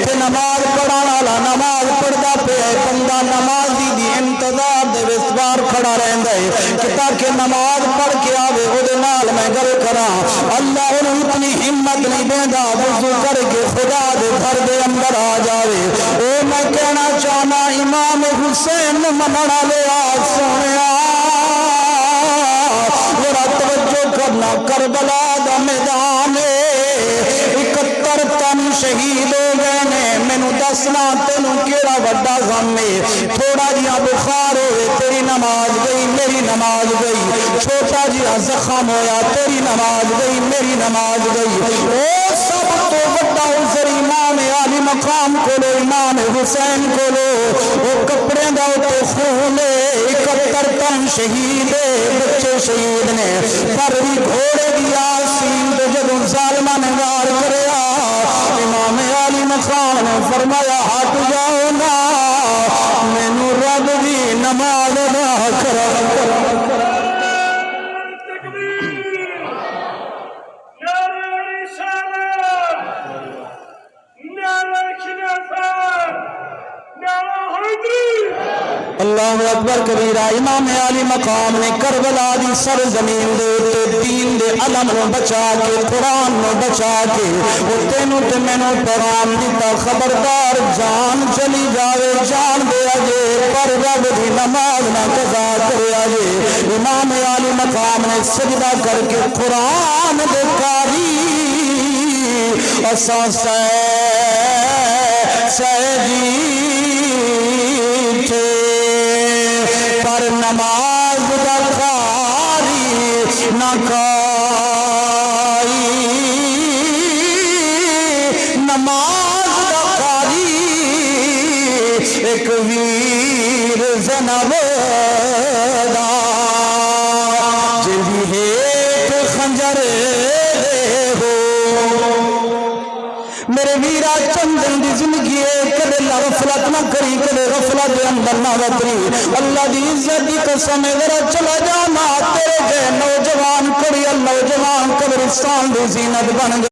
تے نماز پڑھانا والا نماز پڑھدا پیا بندہ نمازی دی انتظار دے وچ کھڑا رہندا ہے کہ تاکہ نماز پڑھ کے آوے او دے نال میں گل کراں اللہ انہوں اتنی ہمت نہیں دیندا وضو کر کے خدا دے گھر دے اندر آ جاوے او میں کہنا چاہنا امام حسین منن والے آ سونیا ذرا توجہ کرنا کربلا دا میدان 71 تن شہید ہو گئے نے مینوں دسنا تینوں کیڑا وڈا غم ہے تھوڑا جہا بخار ہوئے تیری نماز گئی میری نماز گئی چھوٹا جہا زخم ہویا تیری نماز گئی میری نماز گئی او سب تو وڈا عذر امام عالی مقام کولو امام حسین کولو وہ کپڑے دا تے خون 71 تن شہید بچے شہید نے پر بھی گھوڑے دی آسین تو جدوں ظالماں نے وار کریا امام عالی مقام نے فرمایا ہٹ جاؤ نا مینوں رب دی نماز ادا کرا اللہ اکبر کبیرہ امام عالی مقام نے کربلا دی سرزمین دے دین دے علم نو بچا کے قرآن نو بچا کے وہ تینوں تے مینوں پیغام دیتا خبردار جان چلی جاوے جان دے اجے پر رب دی نماز نہ قضا کرے اجے امام عالی مقام نے سجدہ کر کے قرآن دے کاری اساں سہجی پر نماز دا کاری نہ کائی نماز دا کاری ایک ویر زنب دا جی ہیٹ خنجر دے ہو میرے ویرا چندن دی زندگی ہے کدے غفلت نہ کری کدے غفلت دے اندر نہ وتری اللہ دی عزت دی قسم ہے ذرا چلا جانا تیرے جے نوجوان کڑی نوجوان قبرستان دی زینت بن